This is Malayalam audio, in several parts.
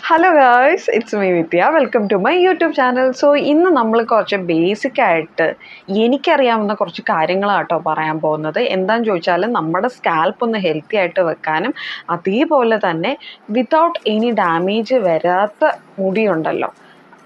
Hello guys, it's me Vidya. Welcome to my YouTube channel. So ഇന്ന് നമ്മൾ കുറച്ച് ബേസിക്കായിട്ട് എനിക്കറിയാവുന്ന കുറച്ച് കാര്യങ്ങളാട്ടോ പറയാൻ പോകുന്നത്. എന്താണെന്ന് ചോദിച്ചാൽ നമ്മുടെ സ്കാൽപ്പ് ഒന്ന് ഹെൽത്തി ആയിട്ട് വെക്കാനും അതേപോലെ തന്നെ വിതൗട്ട് എനി ഡാമേജ് വരാത്ത മുടിയുണ്ടല്ലോ,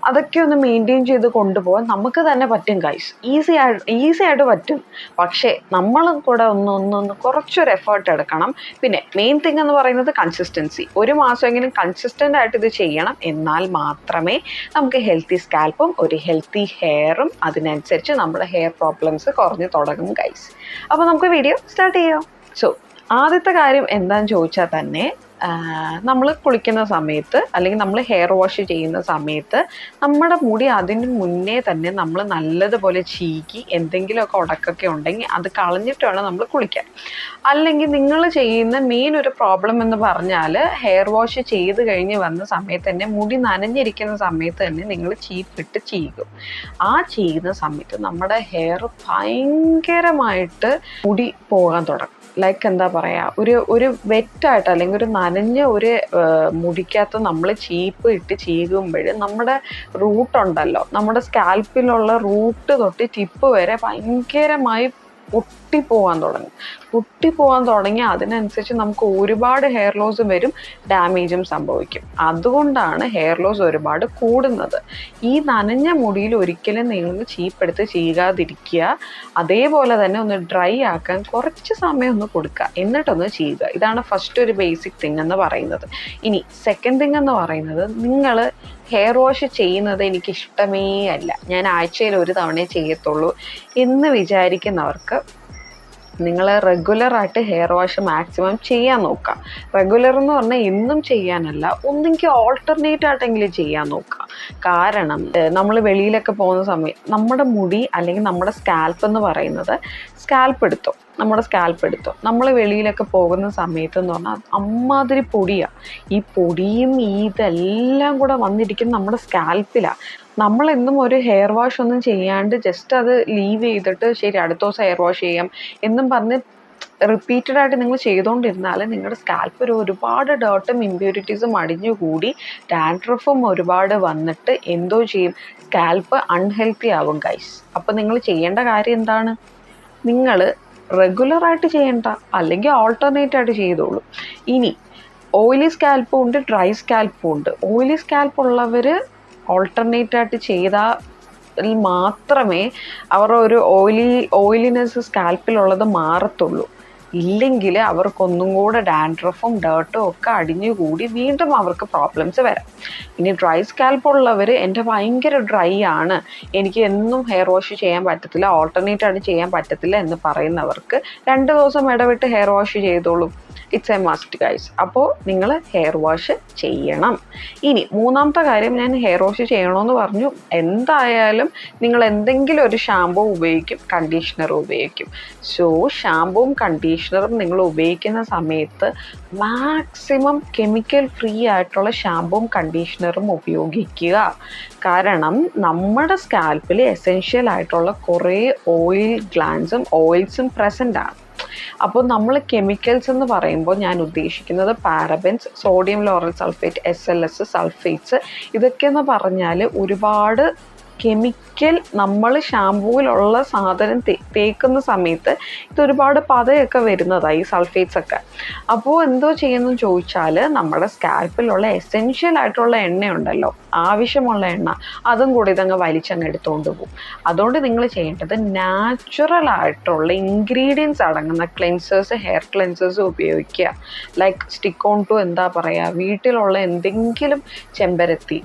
അതൊക്കെ ഒന്ന് മെയിൻറ്റെയിൻ ചെയ്ത് കൊണ്ടുപോകാൻ നമുക്ക് തന്നെ പറ്റും ഗൈസ്. ഈസി ആയിട്ട് പറ്റും. പക്ഷേ നമ്മളും കൂടെ ഒന്ന് കുറച്ചൊരു എഫേർട്ട് എടുക്കണം. പിന്നെ മെയിൻ തിങ് എന്ന് പറയുന്നത് കൺസിസ്റ്റൻസി. ഒരു മാസമെങ്കിലും കൺസിസ്റ്റൻ്റ് ആയിട്ട് ഇത് ചെയ്യണം. എന്നാൽ മാത്രമേ നമുക്ക് ഹെൽത്തി സ്കാൽപ്പും ഒരു ഹെൽത്തി ഹെയറും അതിനനുസരിച്ച് നമ്മുടെ ഹെയർ പ്രോബ്ലംസ് കുറഞ്ഞു തുടങ്ങും ഗൈസ്. അപ്പോൾ നമുക്ക് വീഡിയോ സ്റ്റാർട്ട് ചെയ്യാം. സോ ആദ്യത്തെ കാര്യം എന്താണെന്ന് ചോദിച്ചാൽ തന്നെ, നമ്മൾ കുളിക്കുന്ന സമയത്ത് അല്ലെങ്കിൽ നമ്മൾ ഹെയർ വാഷ് ചെയ്യുന്ന സമയത്ത് നമ്മുടെ മുടി അതിന് മുന്നേ തന്നെ നമ്മൾ നല്ലതുപോലെ ചീകി എന്തെങ്കിലുമൊക്കെ ഉടക്കൊക്കെ ഉണ്ടെങ്കിൽ അത് കളഞ്ഞിട്ട് വേണം നമ്മൾ കുളിക്കാൻ. അല്ലെങ്കിൽ നിങ്ങൾ ചെയ്യുന്ന മെയിൻ ഒരു പ്രോബ്ലം എന്ന് പറഞ്ഞാൽ, ഹെയർ വാഷ് ചെയ്ത് കഴിഞ്ഞ് വന്ന സമയത്ത് തന്നെ മുടി നനഞ്ഞിരിക്കുന്ന സമയത്ത് തന്നെ നിങ്ങൾ ചീപ്പിട്ട് ചീകും. ആ ചെയ്യുന്ന സമയത്ത് നമ്മുടെ ഹെയർ ഭയങ്കരമായിട്ട് മുടി പോകാൻ തുടങ്ങും. ലൈക്ക് എന്താ പറയുക, ഒരു വെറ്റായിട്ട് അല്ലെങ്കിൽ ഒരു നനഞ്ഞ ഒരു മുടിക്കകത്ത് നമ്മൾ ചീപ്പ് ഇട്ട് ചീകുമ്പോൾ നമ്മുടെ റൂട്ടുണ്ടല്ലോ, നമ്മുടെ സ്കാൽപ്പിലുള്ള റൂട്ട് തൊട്ട് ടിപ്പ് വരെ ഭയങ്കരമായി പൊട്ടിപ്പോകാൻ തുടങ്ങി അതിനനുസരിച്ച് നമുക്ക് ഒരുപാട് ഹെയർ ലോസ് വരും, ഡാമേജും സംഭവിക്കും. അതുകൊണ്ടാണ് ഹെയർ ലോസ് ഒരുപാട് കൂടുന്നത്. ഈ നനഞ്ഞ മുടിയിൽ ഒരിക്കലും നിങ്ങൾ ചീപ്പെടുത്ത് ചീകാതിരിക്കുക. അതേപോലെ തന്നെ ഒന്ന് ഡ്രൈ ആക്കാൻ കുറച്ച് സമയം ഒന്ന് കൊടുക്കുക, എന്നിട്ടൊന്ന് ചെയ്യുക. ഇതാണ് ഫസ്റ്റ് ഒരു ബേസിക് തിങ് എന്ന് പറയുന്നത്. ഇനി സെക്കൻഡ് തിങ് എന്ന് പറയുന്നത്, നിങ്ങൾ ഹെയർ വാഷ് ചെയ്യുന്നത് എനിക്കിഷ്ടമേ അല്ല, ഞാൻ ആഴ്ചയിൽ ഒരു തവണയേ ചെയ്യത്തുള്ളൂ എന്ന് വിചാരിക്കുന്നവർക്ക് നിങ്ങൾ റെഗുലറായിട്ട് ഹെയർ വാഷ് മാക്സിമം ചെയ്യാൻ നോക്കുക. റെഗുലർ എന്ന് പറഞ്ഞാൽ എന്നും ചെയ്യാനല്ല, ഒന്നെങ്കിൽ ഓൾട്ടർനേറ്റ് ആയിട്ടെങ്കിലും ചെയ്യാൻ നോക്കുക. കാരണം നമ്മൾ വെളിയിലൊക്കെ പോകുന്ന സമയം നമ്മുടെ മുടി അല്ലെങ്കിൽ നമ്മുടെ സ്കാൽപ്പ് എന്ന് പറയുന്നത്, നമ്മുടെ സ്കാൽപ്പ് എടുത്തോ നമ്മൾ വെളിയിലൊക്കെ പോകുന്ന സമയത്ത് എന്ന് പറഞ്ഞാൽ അമ്മാതിരി പൊടിയാണ്. ഈ പൊടിയും ഇതെല്ലാം കൂടെ വന്നിരിക്കുന്ന നമ്മുടെ സ്കാൽപ്പിലാണ്. നമ്മളെന്നും ഒരു ഹെയർ വാഷ് ഒന്നും ചെയ്യാണ്ട് ജസ്റ്റ് അത് ലീവ് ചെയ്തിട്ട് ശരി അടുത്ത ദിവസം ഹെയർ വാഷ് ചെയ്യാം എന്നും പറഞ്ഞ് റിപ്പീറ്റഡായിട്ട് നിങ്ങൾ ചെയ്തുകൊണ്ടിരുന്നാൽ നിങ്ങളുടെ സ്കാൽപ്പിൽ ഒരുപാട് ഡേർട്ടും ഇമ്പ്യൂരിറ്റീസും അടിഞ്ഞുകൂടി ഡാൻഡ്രഫും ഒരുപാട് വന്നിട്ട് എന്തോ ചെയ്യും, സ്കാൽപ്പ് അൺഹെൽത്തി ആവും ഗൈസ്. അപ്പോൾ നിങ്ങൾ ചെയ്യേണ്ട കാര്യം എന്താണ്, നിങ്ങൾ റെഗുലറായിട്ട് ചെയ്യണ്ട, അല്ലെങ്കിൽ ഓൾട്ടർനേറ്റ് ആയിട്ട് ചെയ്തോളൂ. ഇനി ഓയിലി സ്കാൽപ്പും ഉണ്ട്, ഡ്രൈ സ്കാൽപ്പും ഉണ്ട്. ഓയിലി സ്കാൽപ്പ് ഉള്ളവർ ഓൾട്ടർനേറ്റ് ആയിട്ട് ചെയ്താൽ മാത്രമേ അവരുടെ ഒരു ഓയിലിനെസ് സ്കാൽപ്പിലുള്ളത് മാറത്തുള്ളൂ. ഇല്ലെങ്കിൽ അവർക്കൊന്നും കൂടെ ഡാൻഡ്രഫും ഡേർട്ടും ഒക്കെ അടിഞ്ഞുകൂടി വീണ്ടും അവർക്ക് പ്രോബ്ലംസ് വരാം. ഇനി ഡ്രൈ സ്കാൽപ്പ് ഉള്ളവർ, എൻ്റെ ഭയങ്കര ഡ്രൈ ആണ്, എനിക്ക് എന്നും ഹെയർ വാഷ് ചെയ്യാൻ പറ്റത്തില്ല, ഓൾട്ടർനേറ്റ് ആയിട്ട് ചെയ്യാൻ പറ്റത്തില്ല എന്ന് പറയുന്നവർക്ക് 2 ദിവസം ഇടവിട്ട് ഹെയർ വാഷ് ചെയ്തോളൂ. It's A must guys. അപ്പോൾ നിങ്ങൾ ഹെയർ വാഷ് ചെയ്യണം. ഇനി മൂന്നാമത്തെ കാര്യം, ഞാൻ ഹെയർ വാഷ് ചെയ്യണമെന്ന് പറഞ്ഞു, എന്തായാലും നിങ്ങൾ എന്തെങ്കിലും ഒരു ഷാമ്പൂ ഉപയോഗിക്കും, കണ്ടീഷണർ ഉപയോഗിക്കും. സോ ഷാമ്പൂവും കണ്ടീഷണറും നിങ്ങൾ ഉപയോഗിക്കുന്ന സമയത്ത് മാക്സിമം കെമിക്കൽ ഫ്രീ ആയിട്ടുള്ള ഷാമ്പൂവും കണ്ടീഷണറും ഉപയോഗിക്കുക. കാരണം നമ്മുടെ സ്കാൽപ്പിൽ എസെൻഷ്യൽ ആയിട്ടുള്ള കുറേ ഓയിൽ ഗ്ലാൻസും ഓയിൽസും പ്രസൻ്റ് ആണ്. അപ്പോൾ നമ്മൾ കെമിക്കൽസ് എന്ന് പറയുമ്പോൾ ഞാൻ ഉദ്ദേശിക്കുന്നത് parabens, sodium lauryl sulphate, SLS, sulphates, ഇതൊക്കെയെന്ന് പറഞ്ഞാൽ ഒരുപാട് കെമിക്കൽ നമ്മൾ ഷാമ്പൂവിലുള്ള സാധനം തേക്കുന്ന സമയത്ത് ഇതൊരുപാട് പതയൊക്കെ വരുന്നതാണ് ഈ സൾഫേറ്റ്സ് ഒക്കെ. അപ്പോൾ എന്തോ ചെയ്യുന്നു ചോദിച്ചാൽ, നമ്മുടെ സ്കാൽപ്പിലുള്ള എസെൻഷ്യൽ ആയിട്ടുള്ള എണ്ണയുണ്ടല്ലോ, ആവശ്യമുള്ള എണ്ണ, അതും കൂടി ഇതങ്ങ് വലിച്ചങ്ങ് എടുത്തുകൊണ്ട് പോകും. അതുകൊണ്ട് നിങ്ങൾ ചെയ്യേണ്ടത് നാച്ചുറൽ ആയിട്ടുള്ള ഇൻഗ്രീഡിയൻസ് അടങ്ങുന്ന ക്ലെൻസേഴ്സ്, ഹെയർ ക്ലെൻസേഴ്സ് ഉപയോഗിക്കുക. ലൈക്ക് സ്റ്റിക്ക് ഓൺ ടു എന്താ പറയുക, വീട്ടിലുള്ള എന്തെങ്കിലും ചെമ്പരത്തി,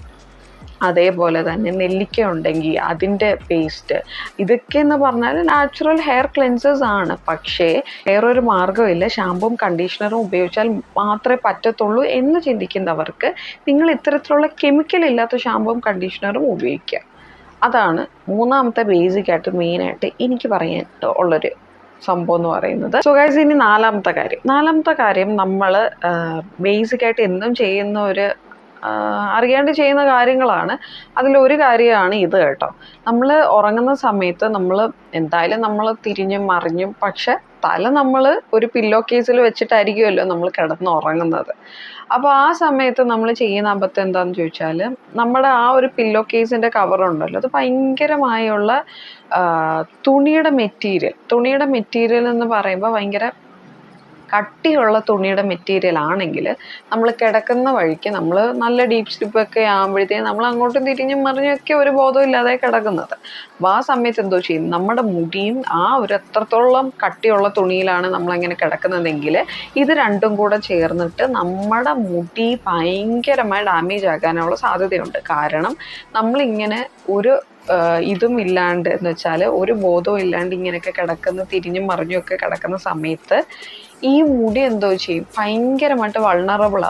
അതേപോലെ തന്നെ നെല്ലിക്ക ഉണ്ടെങ്കിൽ അതിൻ്റെ പേസ്റ്റ്, ഇതൊക്കെ എന്ന് പറഞ്ഞാൽ നാച്ചുറൽ ഹെയർ ക്ലെൻസേഴ്സ് ആണ്. പക്ഷേ വേറൊരു മാർഗ്ഗമില്ല, ഷാമ്പൂവും കണ്ടീഷണറും ഉപയോഗിച്ചാൽ മാത്രമേ പറ്റത്തുള്ളൂ എന്ന് ചിന്തിക്കുന്നവർക്ക് നിങ്ങൾ ഇത്തരത്തിലുള്ള കെമിക്കൽ ഇല്ലാത്ത ഷാമ്പൂവും കണ്ടീഷണറും ഉപയോഗിക്കുക. അതാണ് മൂന്നാമത്തെ ബേസിക്കായിട്ട് മെയിനായിട്ട് എനിക്ക് പറയാൻ ഉള്ളൊരു സംഭവം എന്ന് പറയുന്നത്. സോ ഗൈസ്, ഇനി നാലാമത്തെ കാര്യം നമ്മൾ ബേസിക്കായിട്ട് എന്നും ചെയ്യുന്ന ഒരു അറിയാണ്ട് ചെയ്യുന്ന കാര്യങ്ങളാണ്. അതിലൊരു കാര്യമാണ് ഇത് കേട്ടോ. നമ്മൾ ഉറങ്ങുന്ന സമയത്ത് നമ്മൾ എന്തായാലും തിരിഞ്ഞും മറിഞ്ഞും പക്ഷെ തല നമ്മൾ ഒരു പില്ലോ കേസിൽ വെച്ചിട്ടായിരിക്കുമല്ലോ നമ്മൾ കിടന്നുറങ്ങുന്നത്. അപ്പോൾ ആ സമയത്ത് നമ്മൾ ചെയ്യുന്ന അബദ്ധം എന്താണെന്ന് ചോദിച്ചാൽ, നമ്മുടെ ആ ഒരു പില്ലോ കേസിൻ്റെ കവറുണ്ടല്ലോ, അത് ഭയങ്കരമായുള്ള തുണിയുടെ മെറ്റീരിയൽ എന്ന് പറയുമ്പോൾ ഭയങ്കര കട്ടിയുള്ള തുണിയുടെ മെറ്റീരിയൽ ആണെങ്കിൽ നമ്മൾ കിടക്കുന്ന വഴിക്ക് നമ്മൾ നല്ല ഡീപ്പ് സ്ലീപ്പൊക്കെ ആകുമ്പോഴത്തേക്കും നമ്മൾ അങ്ങോട്ടും തിരിഞ്ഞും മറിഞ്ഞൊക്കെ ഒരു ബോധമില്ലാതെ കിടക്കുന്നത്. അപ്പോൾ ആ സമയത്ത് എന്തോ ചെയ്യും, നമ്മുടെ മുടിയും ആ ഒരു എത്രത്തോളം കട്ടിയുള്ള തുണിയിലാണ് നമ്മളങ്ങനെ കിടക്കുന്നതെങ്കിൽ ഇത് രണ്ടും കൂടെ ചേർന്നിട്ട് നമ്മുടെ മുടി ഭയങ്കരമായി ഡാമേജ് ആക്കാനുള്ള സാധ്യതയുണ്ട്. കാരണം നമ്മളിങ്ങനെ ഒരു ഇതും ഇല്ലാണ്ട് എന്ന് വെച്ചാൽ ഒരു ബോധവും ഇല്ലാണ്ട് ഇങ്ങനെയൊക്കെ തിരിഞ്ഞും മറിഞ്ഞും ഒക്കെ കിടക്കുന്ന സമയത്ത് ഈ മുടി എന്തോ ചെയ്യും, ഭയങ്കരമായിട്ട് വൾണറബിൾ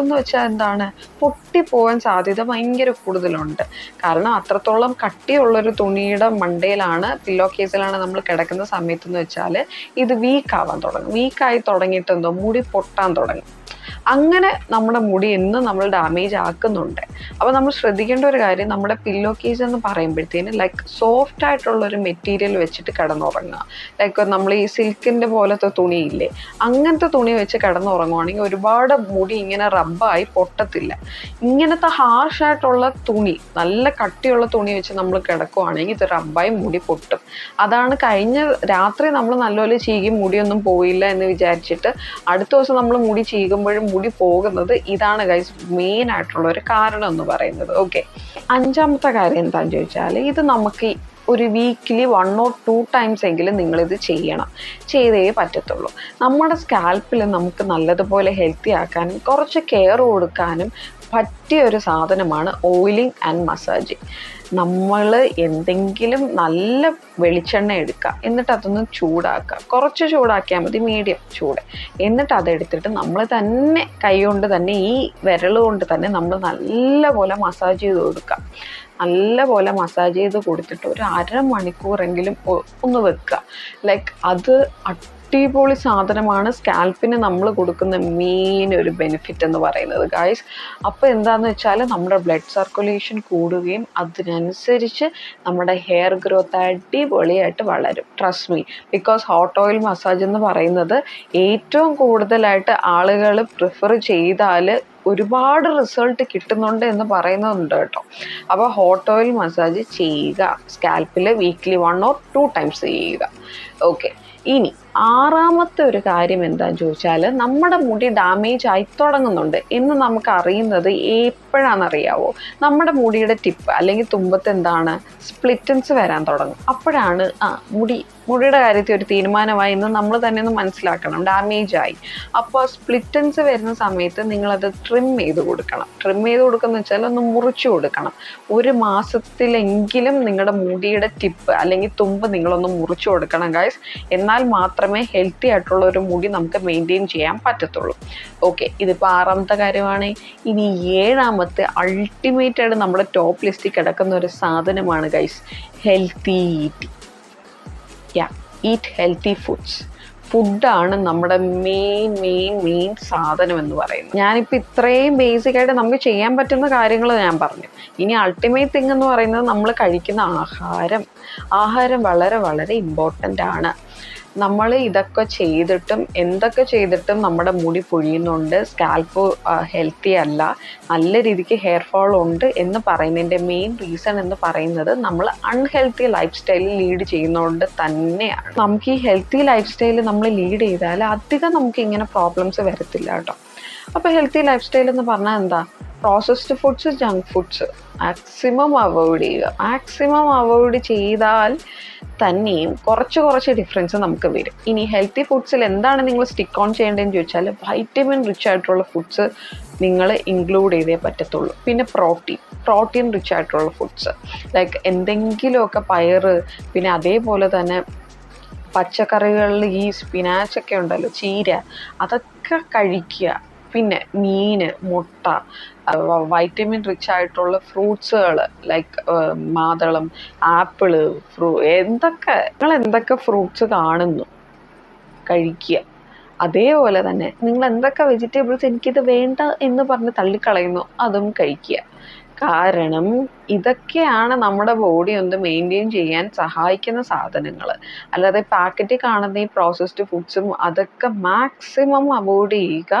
എന്ന് വെച്ചാൽ എന്താണ്, പൊട്ടിപ്പോകാൻ സാധ്യത ഭയങ്കര കൂടുതലുണ്ട്. കാരണം അത്രത്തോളം കട്ടിയുള്ളൊരു തുണിയുടെ മണ്ടയിലാണ്, പില്ലോ കേസിലാണ് നമ്മൾ കിടക്കുന്ന സമയത്ത് എന്ന് വെച്ചാൽ ഇത് വീക്കായി തുടങ്ങിയിട്ട് എന്തോ മുടി പൊട്ടാൻ തുടങ്ങും. അങ്ങനെ നമ്മുടെ മുടി എന്നും നമ്മൾ ഡാമേജ് ആക്കുന്നുണ്ട്. അപ്പോൾ നമ്മൾ ശ്രദ്ധിക്കേണ്ട ഒരു കാര്യം, നമ്മുടെ പില്ലോ കേസ് എന്ന് പറയുമ്പോഴത്തേന് ലൈക്ക് സോഫ്റ്റ് ആയിട്ടുള്ളൊരു മെറ്റീരിയൽ വെച്ചിട്ട് കിടന്നുറങ്ങുക. ലൈക്ക് നമ്മൾ ഈ സിൽക്കിൻ്റെ പോലത്തെ തുണിയില്ലേ, അങ്ങനത്തെ തുണി വെച്ച് കിടന്നുറങ്ങുവാണെങ്കിൽ ഒരുപാട് മുടി ഇങ്ങനെ റബ്ബായി പൊട്ടത്തില്ല. ഇങ്ങനത്തെ ഹാർഷായിട്ടുള്ള തുണി, നല്ല കട്ടിയുള്ള തുണി വെച്ച് നമ്മൾ കിടക്കുവാണെങ്കിൽ ഇത് റബ്ബായി മുടി പൊട്ടും. അതാണ് കഴിഞ്ഞ രാത്രി നമ്മൾ നല്ലപോലെ ചീകി മുടിയൊന്നും പോയില്ല എന്ന് വിചാരിച്ചിട്ട് അടുത്ത ദിവസം നമ്മൾ മുടി ചീകുമ്പോഴും മുടി പോകുന്നത്. ഇതാണ് ഗൈസ് മെയിൻ ആയിട്ടുള്ള ഒരു കാരണം എന്ന് പറയുന്നത്. ഓക്കെ, 5ാമത്തെ കാര്യം എന്താണെന്ന് ചോദിച്ചാൽ, ഇത് നമുക്ക് ഒരു വീക്കിലി 1 or 2 ടൈംസ് എങ്കിലും നിങ്ങളിത് ചെയ്തേ പറ്റത്തുള്ളൂ. നമ്മുടെ സ്കാൽപ്പിൽ നമുക്ക് നല്ലതുപോലെ ഹെൽത്തി ആക്കാനും കുറച്ച് കെയർ കൊടുക്കാനും പറ്റിയ ഒരു സാധനമാണ് ഓയിലിംഗ് ആൻഡ് മസാജിങ്. നമ്മൾ എന്തെങ്കിലും നല്ല വെളിച്ചെണ്ണ എടുക്കുക, എന്നിട്ട് അതൊന്ന് ചൂടാക്കുക, കുറച്ച് ചൂടാക്കിയാൽ മതി, മീഡിയം ചൂട്. എന്നിട്ട് അതെടുത്തിട്ട് നമ്മൾ തന്നെ കൈ കൊണ്ട് തന്നെ, ഈ വിരൽ കൊണ്ട് തന്നെ നമ്മൾ നല്ലപോലെ മസാജ് ചെയ്ത് കൊടുക്കുക. നല്ലപോലെ മസാജ് ചെയ്ത് കൊടുത്തിട്ട് ഒരു 1/2 മണിക്കൂറെങ്കിലും ഒന്ന് വെക്കുക. ലൈക്ക് അത് അടിപൊളി സാധനമാണ്. സ്കാൽപ്പിന് നമ്മൾ കൊടുക്കുന്ന മെയിൻ ഒരു ബെനിഫിറ്റ് എന്ന് പറയുന്നത് ഗായ്സ്. അപ്പോൾ എന്താണെന്ന് വെച്ചാൽ നമ്മുടെ ബ്ലഡ് സർക്കുലേഷൻ കൂടുകയും അതിനനുസരിച്ച് നമ്മുടെ ഹെയർ ഗ്രോത്ത് അടിപൊളിയായിട്ട് വളരും. Trust me, because hot oil massage എന്ന് പറയുന്നത് ഏറ്റവും കൂടുതലായിട്ട് ആളുകൾ പ്രിഫർ ചെയ്താൽ ഒരുപാട് റിസൾട്ട് കിട്ടുന്നുണ്ട് എന്ന് പറയുന്നുണ്ട് കേട്ടോ. അപ്പോൾ ഹോട്ട് ഓയിൽ മസാജ് ചെയ്യുക, സ്കാൽപ്പിൽ വീക്ക്ലി 1 or 2 ടൈംസ് ചെയ്യുക. ഓക്കെ, ഇനി 6ാമത്തെ ഒരു കാര്യം എന്താണെന്ന് ചോദിച്ചാൽ, നമ്മുടെ മുടി ഡാമേജ് ആയി തുടങ്ങുന്നുണ്ട് എന്ന് നമുക്ക് അറിയുന്നത് എപ്പോഴാണെന്നറിയാവോ? നമ്മുടെ മുടിയുടെ ടിപ്പ് അല്ലെങ്കിൽ തുമ്പത്ത് എന്താണ്, സ്പ്ലിറ്റൻസ് വരാൻ തുടങ്ങും. അപ്പോഴാണ് മുടിയുടെ കാര്യത്തിൽ ഒരു തീരുമാനമായി എന്ന് നമ്മൾ തന്നെ ഒന്ന് മനസ്സിലാക്കണം, ഡാമേജ് ആയി. അപ്പോൾ സ്പ്ലിറ്റൻസ് വരുന്ന സമയത്ത് നിങ്ങളത് ട്രിം ചെയ്ത് കൊടുക്കണം. എന്ന് വെച്ചാൽ ഒന്ന് മുറിച്ചു കൊടുക്കണം. 1 മാസത്തിലെങ്കിലും നിങ്ങളുടെ മുടിയുടെ ടിപ്പ് അല്ലെങ്കിൽ തുമ്പ് നിങ്ങളൊന്ന് മുറിച്ചു കൊടുക്കണം ഗൈസ്. എന്നാൽ മാത്രമേ ഹെൽത്തി ആയിട്ടുള്ള ഒരു മുടി നമുക്ക് മെയിൻറ്റെയിൻ ചെയ്യാൻ പറ്റത്തുള്ളൂ. ഓക്കെ, ഇതിപ്പോൾ 6ാമത്തെ കാര്യമാണ്. ഇനി 7ാമത്തെ അൾട്ടിമേറ്റ് ആയിട്ട് നമ്മുടെ ടോപ്പ് ലിസ്റ്റിൽ കിടക്കുന്ന ഒരു സാധനമാണ് guys, healthy eating. Eat healthy ഫുഡാണ് നമ്മുടെ മെയിൻ സാധനം എന്ന് പറയുന്നത്. ഞാനിപ്പോൾ ഇത്രയും ബേസിക് ആയിട്ട് നമുക്ക് ചെയ്യാൻ പറ്റുന്ന കാര്യങ്ങൾ ഞാൻ പറഞ്ഞു. ഇനി അൾട്ടിമേറ്റ് തിങ് എന്ന് പറയുന്നത് നമ്മൾ കഴിക്കുന്ന ആഹാരം വളരെ വളരെ ഇമ്പോർട്ടൻ്റ് ആണ്. നമ്മൾ ഇതൊക്കെ ചെയ്തിട്ടും എന്തൊക്കെ ചെയ്തിട്ടും നമ്മുടെ മുടി പൊഴിയുന്നുണ്ട്, സ്കാൽപ്പ് ഹെൽത്തി അല്ല, നല്ല രീതിക്ക് ഹെയർ ഫോൾ ഉണ്ട് എന്ന് പറയുന്നതിൻ്റെ മെയിൻ റീസൺ എന്ന് പറയുന്നത് നമ്മൾ അൺഹെൽത്തി ലൈഫ് സ്റ്റൈലിൽ ലീഡ് ചെയ്യുന്നതുകൊണ്ട് തന്നെയാണ്. നമുക്ക് ഈ ഹെൽത്തി ലൈഫ് സ്റ്റൈൽ നമ്മൾ ലീഡ് ചെയ്താൽ അധികം നമുക്ക് ഇങ്ങനെ പ്രോബ്ലംസ് വരത്തില്ല കേട്ടോ. അപ്പോൾ ഹെൽത്തി ലൈഫ് സ്റ്റൈൽ എന്ന് പറഞ്ഞാൽ എന്താ, processed foods, junk foods maximum avoid ചെയ്താൽ തന്നെയും കുറച്ച് ഡിഫറൻസ് നമുക്ക് വരും. ഇനി ഹെൽത്തി ഫുഡ്സിൽ എന്താണ് നിങ്ങൾ സ്റ്റിക്ക് ഓൺ ചെയ്യേണ്ടതെന്ന് ചോദിച്ചാൽ, വൈറ്റമിൻ റിച്ച് ആയിട്ടുള്ള ഫുഡ്സ് നിങ്ങൾ ഇൻക്ലൂഡ് ചെയ്തേ പറ്റത്തുള്ളൂ. പിന്നെ പ്രോട്ടീൻ റിച്ച് ആയിട്ടുള്ള ഫുഡ്സ് ലൈക്ക് എന്തെങ്കിലുമൊക്കെ പയറ്, പിന്നെ അതേപോലെ തന്നെ പച്ചക്കറികളിൽ ഈ സ്പിനാച്ചൊക്കെ ഉണ്ടല്ലോ, ചീര, അതൊക്കെ കഴിക്കുക. പിന്നെ മീൻ, മുട്ട, വൈറ്റമിൻ റിച്ച് ആയിട്ടുള്ള ഫ്രൂട്ട്സുകൾ ലൈക്ക് മാതളം, ആപ്പിള്, നിങ്ങൾ എന്തൊക്കെ ഫ്രൂട്ട്സ് കാണുന്നു കഴിക്കുക. അതേപോലെ തന്നെ നിങ്ങൾ എന്തൊക്കെ വെജിറ്റബിൾസ് എനിക്കിത് വേണ്ട എന്ന് പറഞ്ഞ് തള്ളിക്കളയുന്നു അതും കഴിക്കുക. കാരണം ഇതൊക്കെയാണ് നമ്മുടെ ബോഡി ഒന്ന് മെയിൻറ്റെയിൻ ചെയ്യാൻ സഹായിക്കുന്ന സാധനങ്ങൾ. അല്ലാതെ പാക്കറ്റിൽ കാണുന്ന ഈ പ്രോസസ്ഡ് ഫുഡ്സും അതൊക്കെ മാക്സിമം അവോയ്ഡ് ചെയ്യുക.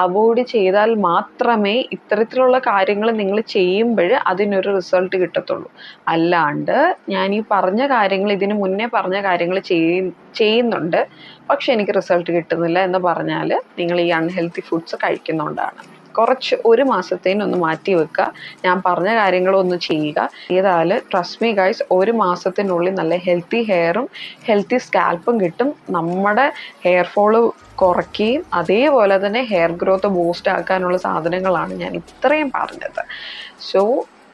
അവോയ്ഡ് ചെയ്താൽ മാത്രമേ ഇത്തരത്തിലുള്ള കാര്യങ്ങൾ നിങ്ങൾ ചെയ്യുമ്പോൾ അതിനൊരു റിസൾട്ട് കിട്ടത്തുള്ളൂ. അല്ലാണ്ട് ഞാൻ ഈ പറഞ്ഞ കാര്യങ്ങൾ, ഇതിന് മുന്നേ പറഞ്ഞ കാര്യങ്ങൾ ചെയ്യുന്നുണ്ട് പക്ഷെ എനിക്ക് റിസൾട്ട് കിട്ടുന്നില്ല എന്ന് പറഞ്ഞാൽ നിങ്ങൾ ഈ അൺഹെൽത്തി ഫുഡ്സ് കഴിക്കുന്നതുകൊണ്ടാണ്. കുറച്ച് ഒരു മാസത്തേനൊന്ന് മാറ്റി വെക്കുക, ഞാൻ പറഞ്ഞ കാര്യങ്ങളൊന്ന് ചെയ്യുക. ചെയ്താൽ ട്രസ്റ്റ് മീ ഗൈസ്, ഒരു മാസത്തിനുള്ളിൽ നല്ല ഹെൽത്തി ഹെയറും ഹെൽത്തി സ്കാൽപ്പും കിട്ടും. നമ്മുടെ ഹെയർ ഫോള് കുറയ്ക്കുകയും അതേപോലെ തന്നെ ഹെയർ ഗ്രോത്ത് ബൂസ്റ്റ് ആക്കാനുള്ള സാധനങ്ങളാണ് ഞാൻ ഇത്രയും പറഞ്ഞത്. സോ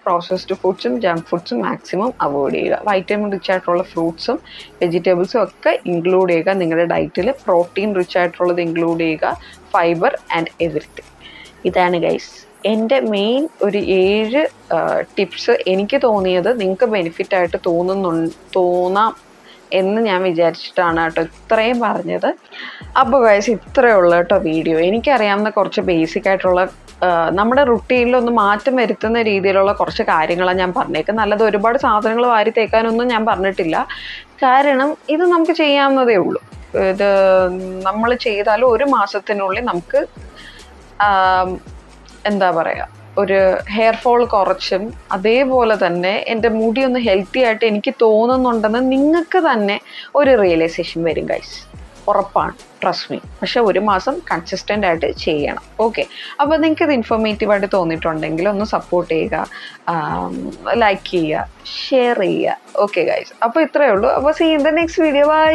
പ്രോസസ്ഡ് ഫുഡ്സും ജങ്ക് ഫുഡ്സും മാക്സിമം അവോയ്ഡ് ചെയ്യുക. വൈറ്റമിൻ റിച്ച് ആയിട്ടുള്ള ഫ്രൂട്ട്സും വെജിറ്റബിൾസും ഒക്കെ ഇൻക്ലൂഡ് ചെയ്യുക നിങ്ങളുടെ ഡയറ്റിൽ. പ്രോട്ടീൻ റിച്ച് ആയിട്ടുള്ളത് ഇൻക്ലൂഡ് ചെയ്യുക, ഫൈബർ ആൻഡ് എവറിത്തിങ്. ഇതാണ് ഗൈസ് എൻ്റെ മെയിൻ ഒരു 7 ടിപ്സ്. എനിക്ക് തോന്നിയത് നിങ്ങൾക്ക് ബെനിഫിറ്റ് ആയിട്ട് തോന്നാം എന്ന് ഞാൻ വിചാരിച്ചിട്ടാണ് കേട്ടോ ഇത്രയും പറഞ്ഞത്. അപ്പോൾ ഗൈസ് ഇത്രയേ ഉള്ളൂ കേട്ടോ വീഡിയോ. എനിക്കറിയാവുന്ന കുറച്ച് ബേസിക് ആയിട്ടുള്ള നമ്മുടെ റുട്ടീനിലൊന്ന് മാറ്റം വരുത്തുന്ന രീതിയിലുള്ള കുറച്ച് കാര്യങ്ങളാണ് ഞാൻ പറഞ്ഞേക്കുന്നത്. നല്ലത് ഒരുപാട് സാധനങ്ങൾ വാരി തേക്കാനൊന്നും ഞാൻ പറഞ്ഞിട്ടില്ല. കാരണം ഇത് നമുക്ക് ചെയ്യാവുന്നതേ ഉള്ളൂ. ഇത് നമ്മൾ ചെയ്താൽ ഒരു മാസത്തിനുള്ളിൽ നമുക്ക് എന്താ പറയുക, ഒരു ഹെയർ ഫോൾ കുറച്ചും അതേപോലെ തന്നെ എൻ്റെ മുടി ഒന്ന് ഹെൽത്തി ആയിട്ട് എനിക്ക് തോന്നുന്നുണ്ടെന്ന് നിങ്ങൾക്ക് തന്നെ ഒരു റിയലൈസേഷൻ വരും ഗൈസ്. ഉറപ്പാണ്, ട്രസ്റ്റ് മീ. പക്ഷെ ഒരു മാസം കൺസിസ്റ്റൻ്റ് ആയിട്ട് ചെയ്യണം. ഓക്കെ, അപ്പോൾ നിങ്ങൾക്ക് ഇത് ഇൻഫോർമേറ്റീവായിട്ട് തോന്നിയിട്ടുണ്ടെങ്കിൽ ഒന്ന് സപ്പോർട്ട് ചെയ്യുക, ലൈക്ക് ചെയ്യുക, ഷെയർ ചെയ്യുക. ഓക്കെ ഗൈസ്, അപ്പോൾ ഇത്രയേ ഉള്ളൂ. അപ്പോൾ see in the next video. By.